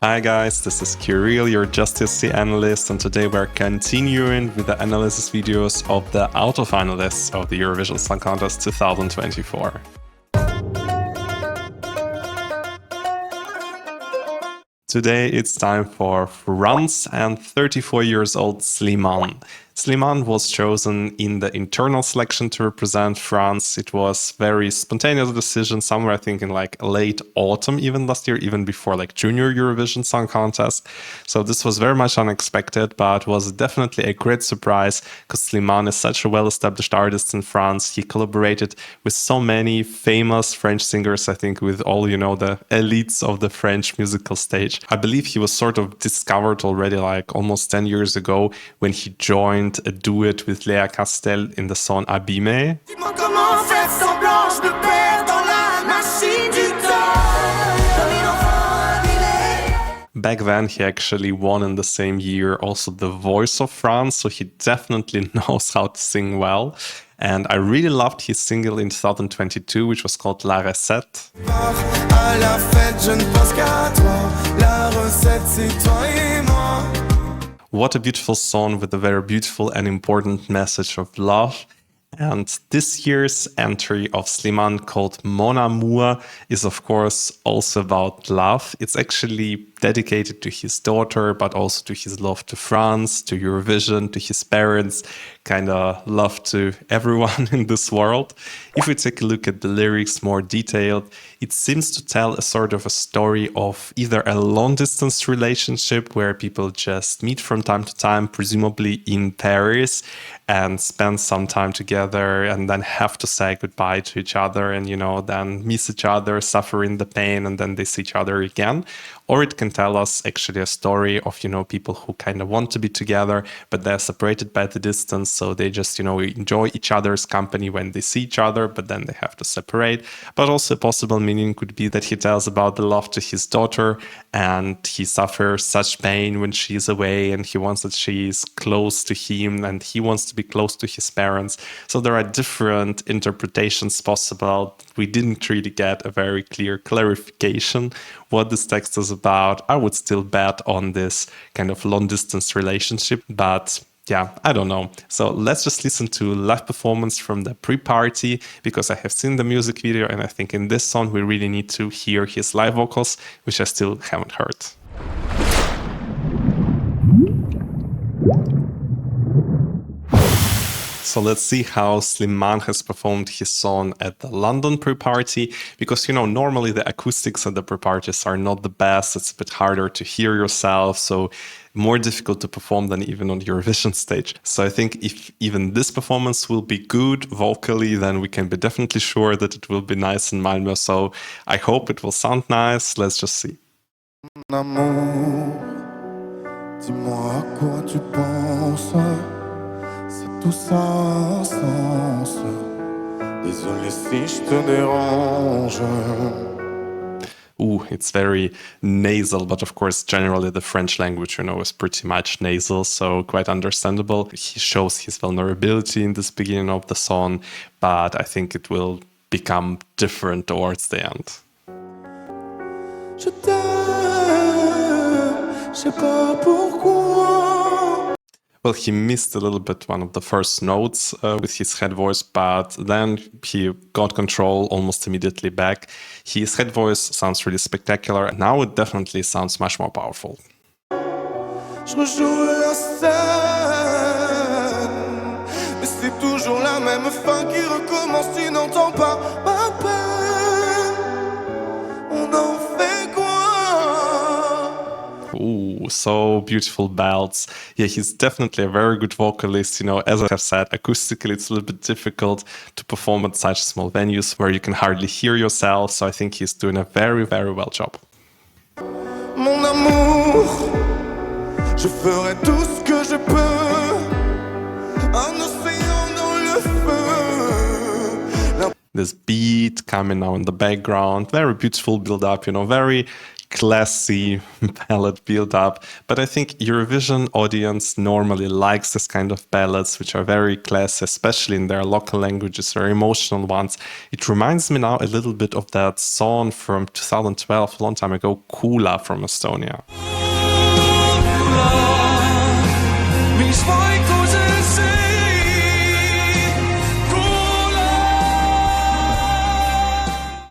Hi guys, this is Kirill, your Justice analyst, and today we're continuing with the analysis videos of the auto-finalists of the Eurovision Song Contest 2024. Today it's time for France and 34 years old Slimane. Slimane was chosen in the internal selection to represent France. It was very spontaneous decision, somewhere I think in like late autumn even last year, even before like junior Eurovision Song Contest. So this was very much unexpected, but was definitely a great surprise because Slimane is such a well-established artist in France. He collaborated with so many famous French singers, I think with all, you know, the elites of the French musical stage. I believe he was sort of discovered already like almost 10 years ago when he joined a duet with Léa Castel in the song Abîmé. Back then, he actually won in the same year also The Voice of France, so he definitely knows how to sing well. And I really loved his single in 2022, which was called La Recette. What a beautiful song with a very beautiful and important message of love. And this year's entry of Slimane called Mon Amour is of course also about love. It's actually dedicated to his daughter, but also to his love to France, to Eurovision, to his parents, kind of love to everyone in this world. If we take a look at the lyrics more detailed, it seems to tell a sort of a story of either a long-distance relationship where people just meet from time to time, presumably in Paris, and spend some time together and then have to say goodbye to each other and, you know, then miss each other, suffering the pain, and then they see each other again. Or it can tell us actually a story of, you know, people who kind of want to be together, but they're separated by the distance. So they just, you know, enjoy each other's company when they see each other, but then they have to separate. But also a possible meaning could be that he tells about the love to his daughter and he suffers such pain when she's away and he wants that she's close to him and he wants to be close to his parents. So there are different interpretations possible. We didn't really get a very clear clarification what this text is about. I would still bet on this kind of long distance relationship, but yeah, I don't know. So let's just listen to live performance from the pre-party because I have seen the music video and I think in this song we really need to hear his live vocals, which I still haven't heard. So let's see how Slimane has performed his song at the London pre-party, because, you know, normally the acoustics at the pre-parties are not the best. It's a bit harder to hear yourself, so more difficult to perform than even on the Eurovision stage. So I think if even this performance will be good vocally, then we can be definitely sure that it will be nice in Malmö. So I hope it will sound nice. Let's just see. Amour, dis-moi à quoi tu penses. C'est tout sans sens. Désolé si je te dérange. Ooh, it's very nasal, but of course, generally the French language, you know, is pretty much nasal, so quite understandable. He shows his vulnerability in this beginning of the song, but I think it will become different towards the end. Je t'aime, je sais pas pourquoi. Well, he missed a little bit one of the first notes with his head voice, but then he got control almost immediately back. His head voice sounds really spectacular. Now it definitely sounds much more powerful. Je rejoue la scène, mais c'est toujours la même fin qui recommence. Tu n'entends pas ma peine. On en fait quoi? Ooh, so beautiful belts. Yeah, he's definitely a very good vocalist. You know, as I have said, acoustically it's a little bit difficult to perform at such small venues where you can hardly hear yourself. So I think he's doing a very, very well job. Mon amour, je ferai tout ce que je peux. Un océan dans le feu. This beat coming now in the background, very beautiful build up, you know, very classy ballad build-up, but I think Eurovision audience normally likes this kind of ballads, which are very classy, especially in their local languages, very emotional ones. It reminds me now a little bit of that song from 2012, a long time ago, Kula from Estonia.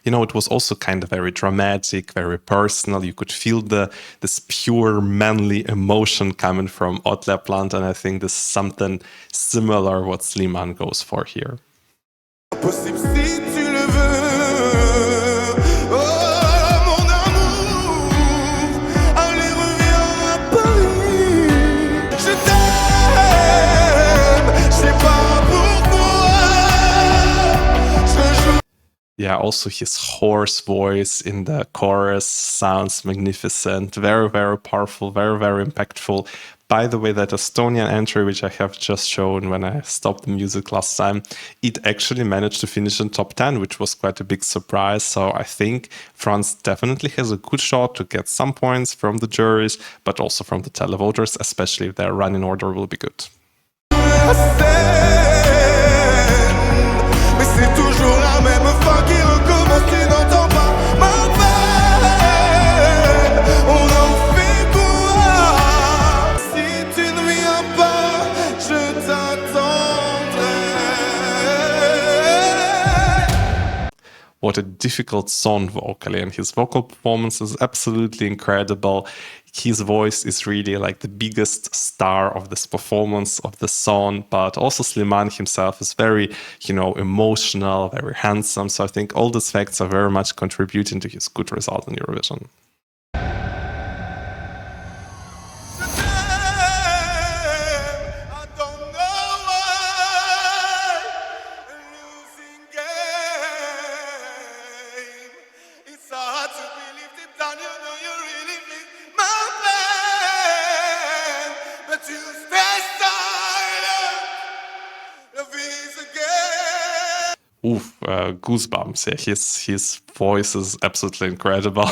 You know, it was also kind of very dramatic, very personal. You could feel this pure manly emotion coming from Haute Lapland, and I think this is something similar what Slimane goes for here. Impossible si tu le veux. Oh, mon amour, allez, reviens à Paris. Je t'aime, je sais pas pourquoi. Je joue. Yeah, also his hoarse voice in the chorus sounds magnificent. Very, very powerful, very, very impactful. By the way, that Estonian entry, which I have just shown when I stopped the music last time, it actually managed to finish in top 10, which was quite a big surprise. So I think France definitely has a good shot to get some points from the juries, but also from the televoters, especially if their running order will be good. Mais c'est toujours la même fin qui recommence, tu n'entends pas ma peine. On en fait quoi? Si tu ne viens pas, je t'attendrai. What a difficult song vocally, and his vocal performance is absolutely incredible. His voice is really like the biggest star of this performance of the song, but also Slimane himself is very, emotional, very handsome. So I think all these facts are very much contributing to his good result in Eurovision. Goosebumps. Yeah, his voice is absolutely incredible.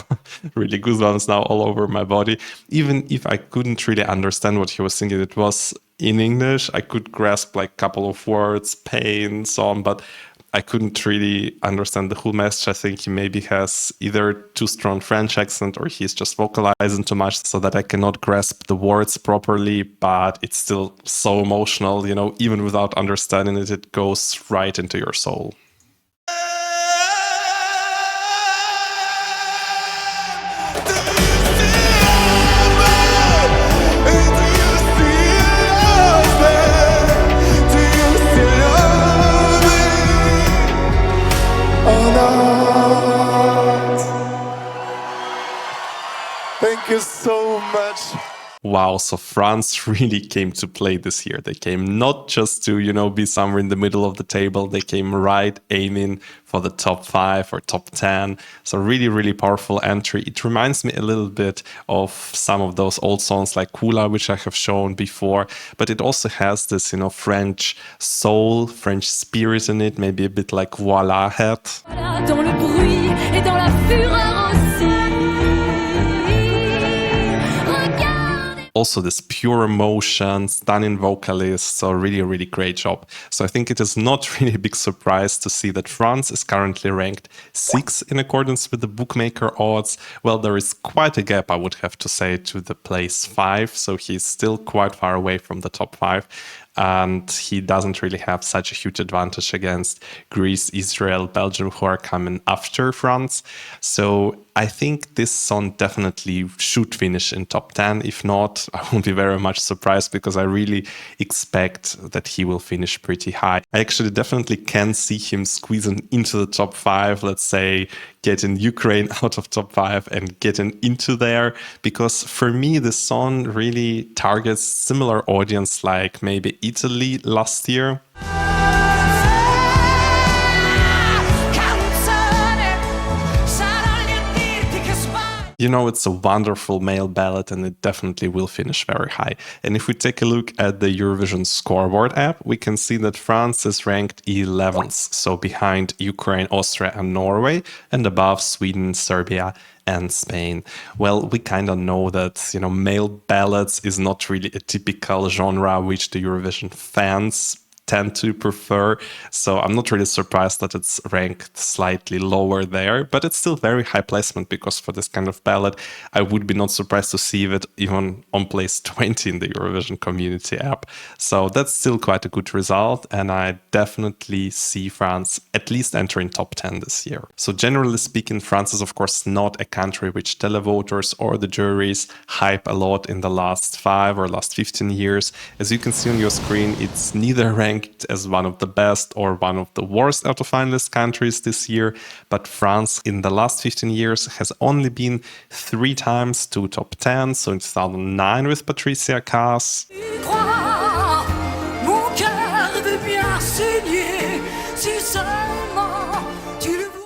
Really goosebumps now all over my body. Even if I couldn't really understand what he was singing, it was in English. I could grasp like a couple of words, pain, so on, but I couldn't really understand the whole message. I think he maybe has either too strong French accent or he's just vocalizing too much so that I cannot grasp the words properly, but it's still so emotional, even without understanding it, it goes right into your soul. Thank you so much. Wow, so France really came to play this year. They came not just to, be somewhere in the middle of the table. They came right aiming for the top 5 or top 10. So really, really powerful entry. It reminds me a little bit of some of those old songs like Kula, which I have shown before. But it also has this, French soul, French spirit in it, maybe a bit like Voilà had. Dans le bruit et dans la fureur aussi. Also this pure emotion, stunning vocalist, so really, really great job. So I think it is not really a big surprise to see that France is currently ranked 6 in accordance with the bookmaker odds. Well, there is quite a gap, I would have to say, to the place 5, so he's still quite far away from the top 5. And he doesn't really have such a huge advantage against Greece, Israel, Belgium, who are coming after France. So I think this song definitely should finish in top 10. If not, I won't be very much surprised because I really expect that he will finish pretty high. I actually definitely can see him squeezing into the top 5, let's say getting Ukraine out of top 5 and getting into there, because for me this song really targets similar audience like maybe Italy last year. You know, it's a wonderful male ballad and it definitely will finish very high. And if we take a look at the Eurovision Scoreboard app, we can see that France is ranked 11th, so behind Ukraine, Austria and Norway, and above Sweden, Serbia and Spain. Well, we kind of know that, you know, male ballads is not really a typical genre which the Eurovision fans tend to prefer, so I'm not really surprised that it's ranked slightly lower there, but it's still very high placement, because for this kind of ballad I would be not surprised to see it even on place 20 in the Eurovision community app. So that's still quite a good result, and I definitely see France at least entering top 10 this year. So generally speaking, France is of course not a country which televoters or the juries hype a lot in the last 5 or last 15 years. As you can see on your screen, it's neither ranked as one of the best or one of the worst auto-finalist countries this year, but France in the last 15 years has only been 3 times to top 10, so in 2009 with Patricia Kaas,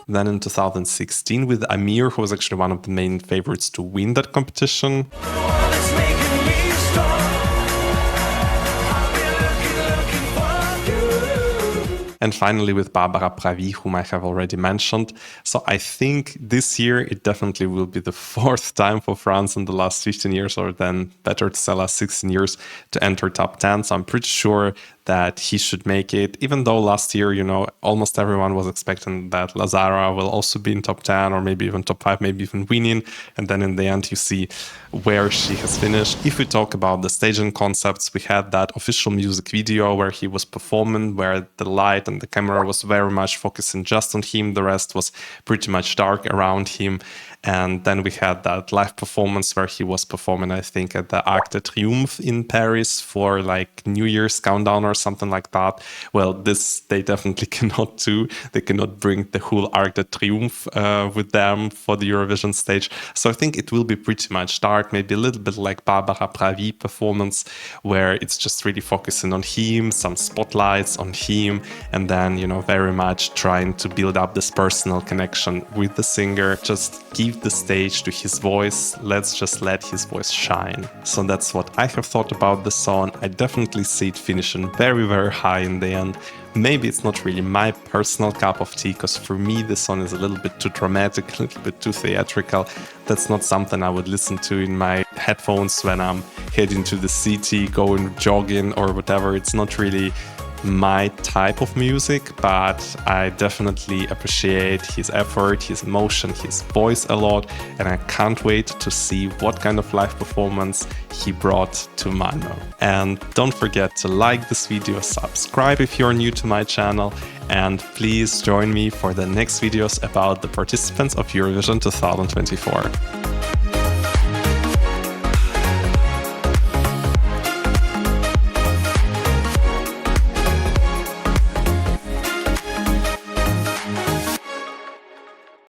then in 2016 with Amour, who was actually one of the main favorites to win that competition. And finally with Barbara Pravi, whom I have already mentioned. So I think this year it definitely will be the 4th time for France in the last 15 years, or then better to say last 16 years, to enter top 10. So I'm pretty sure that he should make it, even though last year, you know, almost everyone was expecting that Lazara will also be in top 10 or maybe even top 5, maybe even winning. And then in the end, you see where she has finished. If we talk about the staging concepts, we had that official music video where he was performing, where the light and the camera was very much focusing just on him. The rest was pretty much dark around him. And then we had that live performance where he was performing, I think, at the Arc de Triomphe in Paris for like New Year's countdown or something like that. Well, this they definitely cannot do. They cannot bring the whole Arc de Triomphe with them for the Eurovision stage. So I think it will be pretty much dark, maybe a little bit like Barbara Pravi performance, where it's just really focusing on him, some spotlights on him, and then, you know, very much trying to build up this personal connection with the singer. Just give the stage to his voice. Let's just let his voice shine. So that's what I have thought about the song. I definitely see it finishing very, very high in the end. Maybe it's not really my personal cup of tea, because for me the song is a little bit too dramatic, a little bit too theatrical. That's not something I would listen to in my headphones when I'm heading to the city, going jogging or whatever. It's not really my type of music, but I definitely appreciate his effort, his emotion, his voice a lot, and I can't wait to see what kind of live performance he brought to Malmö. And don't forget to like this video, subscribe if you're new to my channel, and please join me for the next videos about the participants of Eurovision 2024.